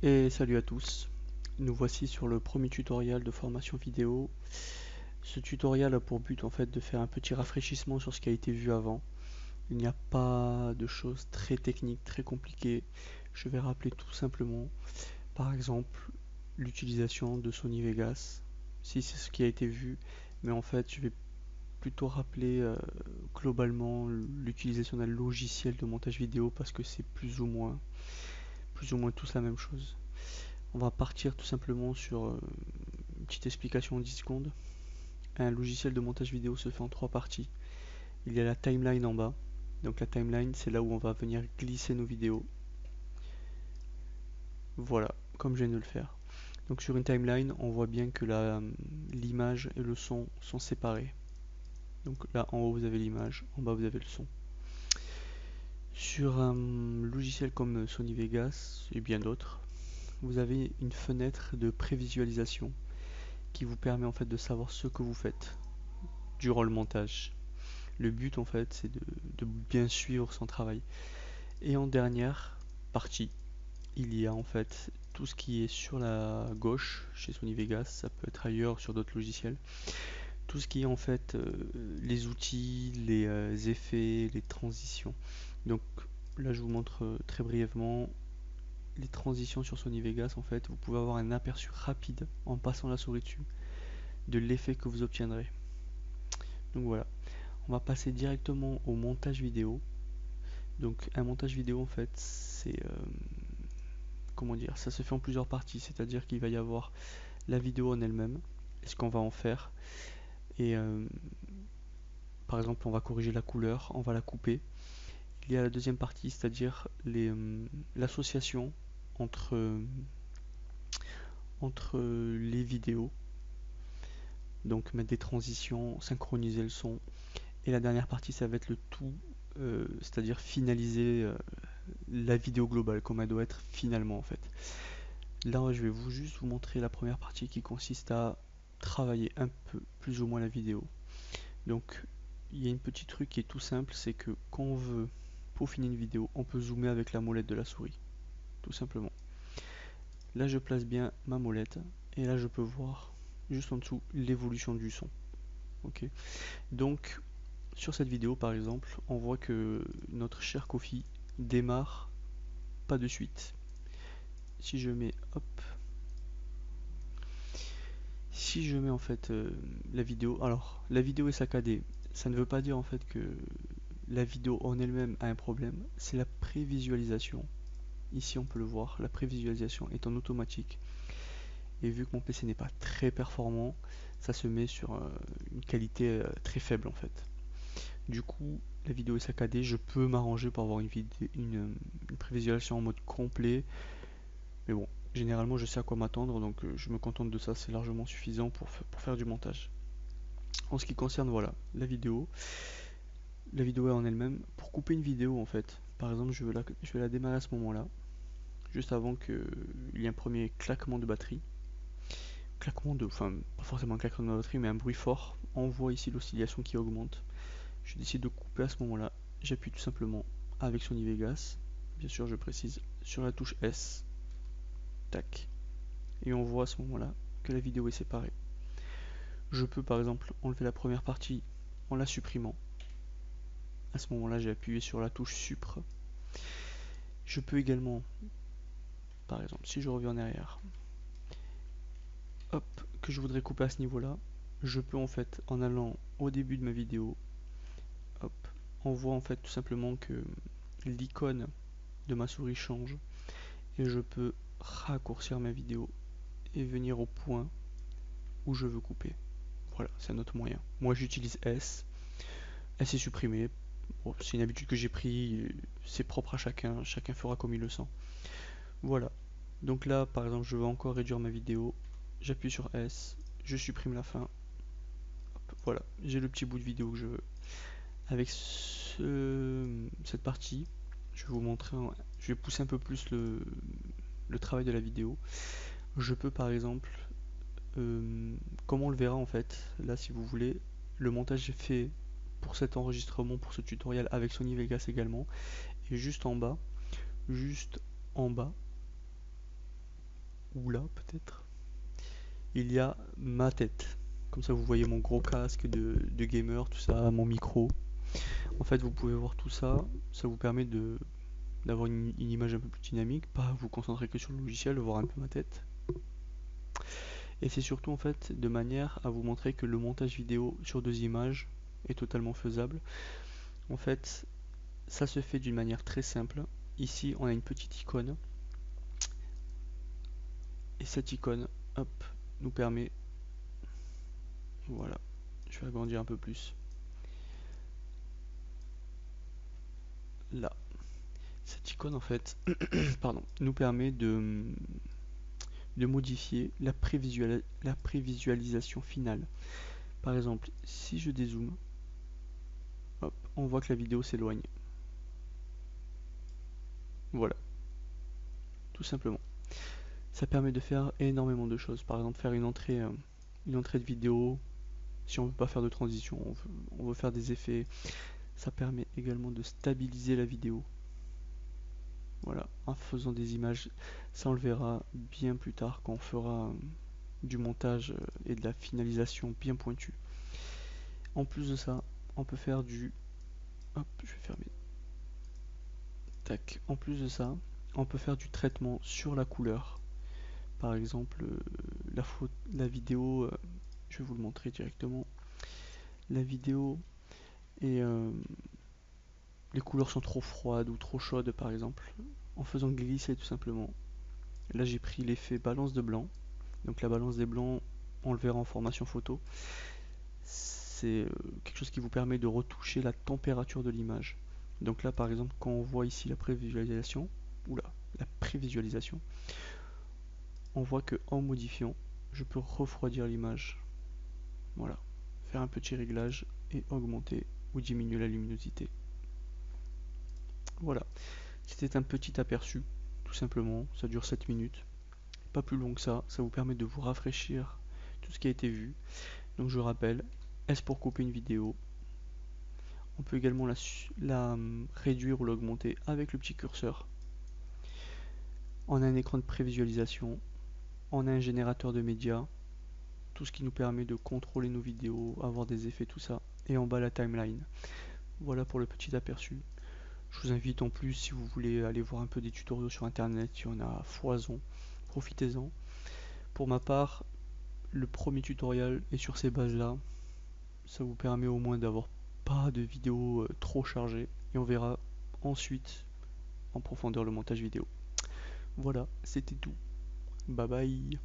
Et salut à tous, nous voici sur le premier tutoriel de formation vidéo. Ce tutoriel a pour but en fait de faire un petit rafraîchissement sur ce qui a été vu avant. Il n'y a pas de choses très techniques, très compliquées. Je vais rappeler tout simplement, par exemple, l'utilisation de Sony Vegas, si c'est ce qui a été vu, mais en fait je vais plutôt rappeler globalement l'utilisation d'un logiciel de montage vidéo parce que c'est plus ou moins tous la même chose. On va partir tout simplement sur une petite explication en 10 secondes. Un logiciel de montage vidéo se fait en trois parties. Il y a la timeline en bas. Donc la timeline, c'est là où on va venir glisser nos vidéos. Voilà, comme je viens de le faire. Donc sur une timeline, on voit bien que l'image et le son sont séparés. Donc là, en haut, vous avez l'image, en bas, vous avez le son. Sur un logiciel comme Sony Vegas et bien d'autres, vous avez une fenêtre de prévisualisation qui vous permet en fait de savoir ce que vous faites durant le montage. Le but en fait c'est de bien suivre son travail. Et en dernière partie, il y a en fait tout ce qui est sur la gauche chez Sony Vegas, ça peut être ailleurs sur d'autres logiciels. Tout ce qui est en fait les outils, les effets, les transitions. Donc là je vous montre très brièvement les transitions sur Sony Vegas. En fait vous pouvez avoir un aperçu rapide en passant la souris dessus de l'effet que vous obtiendrez. Donc voilà, on va passer directement au montage vidéo. Donc un montage vidéo en fait c'est comment dire, ça se fait en plusieurs parties, c'est-à-dire qu'il va y avoir la vidéo en elle-même, et ce qu'on va en faire, et par exemple on va corriger la couleur, on va la couper. Il y a la deuxième partie, c'est-à-dire l'association entre, entre les vidéos, donc mettre des transitions, synchroniser le son, et la dernière partie ça va être le tout, c'est-à-dire finaliser la vidéo globale comme elle doit être finalement en fait. Là, je vais juste vous montrer la première partie qui consiste à travailler un peu plus ou moins la vidéo. Donc, il y a une petite truc qui est tout simple, c'est que quand on veut peaufiner une vidéo, on peut zoomer avec la molette de la souris, tout simplement. Là, je place bien ma molette et là, je peux voir juste en dessous l'évolution du son. Ok. Donc, sur cette vidéo, par exemple, on voit que notre cher Kofi démarre pas de suite. Si je mets, hop, si je mets en fait la vidéo, alors la vidéo est saccadée, ça ne veut pas dire en fait que la vidéo en elle-même a un problème, c'est la prévisualisation. Ici on peut le voir, la prévisualisation est en automatique. Et vu que mon PC n'est pas très performant, ça se met sur une qualité très faible en fait. Du coup, la vidéo est saccadée, je peux m'arranger pour avoir une prévisualisation en mode complet. Mais bon, généralement je sais à quoi m'attendre, donc je me contente de ça, c'est largement suffisant pour faire du montage. En ce qui concerne voilà, la vidéo en elle-même, pour couper une vidéo en fait, par exemple je vais la démarrer à ce moment-là, juste avant qu'il y ait un premier claquement de batterie. Enfin pas forcément un claquement de batterie, mais un bruit fort. On voit ici l'oscillation qui augmente. Je décide de couper à ce moment-là. J'appuie tout simplement avec Sony Vegas, bien sûr je précise, sur la touche S, tac, et on voit à ce moment-là que la vidéo est séparée. Je peux par exemple enlever la première partie en la supprimant. À ce moment-là, j'ai appuyé sur la touche Supr. Je peux également, par exemple, si je reviens en arrière, hop, que je voudrais couper à ce niveau-là, je peux en fait, en allant au début de ma vidéo, hop, on voit en fait tout simplement que l'icône de ma souris change et je peux raccourcir ma vidéo et venir au point où je veux couper. Voilà, c'est un autre moyen. Moi j'utilise S, S est supprimé. Bon, c'est une habitude que j'ai pris, c'est propre à chacun, chacun fera comme il le sent. Voilà. Donc là, par exemple, je veux encore réduire ma vidéo. J'appuie sur S, je supprime la fin. Hop, voilà, j'ai le petit bout de vidéo que je veux. Avec cette partie, je vais vous montrer, je vais pousser un peu plus le travail de la vidéo. Je peux par exemple, comme on le verra en fait, là si vous voulez, le montage est fait pour cet enregistrement, pour ce tutoriel avec Sony Vegas également. Et juste en bas, ou là peut-être, il y a ma tête. Comme ça vous voyez mon gros casque de gamer, tout ça, mon micro. En fait vous pouvez voir tout ça, ça vous permet d'avoir une image un peu plus dynamique, pas vous concentrer que sur le logiciel, voir un peu ma tête. Et c'est surtout en fait de manière à vous montrer que le montage vidéo sur deux images est totalement faisable. En fait, ça se fait d'une manière très simple. Ici, on a une petite icône. Et cette icône, hop, nous permet... Voilà, je vais agrandir un peu plus. Là. Cette icône, en fait, pardon, nous permet de modifier la prévisualisation finale. Par exemple, si je dézoome, hop, on voit que la vidéo s'éloigne. Voilà, tout simplement. Ça permet de faire énormément de choses. Par exemple, faire une entrée de vidéo. Si on veut pas faire de transition, on veut faire des effets. Ça permet également de stabiliser la vidéo. Voilà, en faisant des images. Ça, on le verra bien plus tard quand on fera du montage et de la finalisation bien pointue. En plus de ça, on peut faire du... Hop, je vais fermer. Tac. En plus de ça, on peut faire du traitement sur la couleur. Par exemple, la vidéo, je vais vous le montrer directement. La vidéo et les couleurs sont trop froides ou trop chaudes par exemple, en faisant glisser tout simplement. Là j'ai pris l'effet balance de blanc, donc la balance des blancs on le verra en formation photo, c'est quelque chose qui vous permet de retoucher la température de l'image. Donc là par exemple quand on voit ici la prévisualisation, la prévisualisation, on voit que en modifiant je peux refroidir l'image. Voilà, faire un petit réglage et augmenter ou diminuer la luminosité. Voilà, c'était un petit aperçu, tout simplement, ça dure 7 minutes, pas plus long que ça vous permet de vous rafraîchir tout ce qui a été vu. Donc je rappelle, S pour couper une vidéo, on peut également la réduire ou l'augmenter avec le petit curseur. On a un écran de prévisualisation, on a un générateur de médias, tout ce qui nous permet de contrôler nos vidéos, avoir des effets, tout ça, et en bas la timeline. Voilà pour le petit aperçu. Je vous invite en plus, si vous voulez aller voir un peu des tutoriaux sur internet, il y en a à foison, profitez-en. Pour ma part, le premier tutoriel est sur ces bases là, ça vous permet au moins d'avoir pas de vidéos trop chargées, et on verra ensuite en profondeur le montage vidéo. Voilà, c'était tout. Bye bye.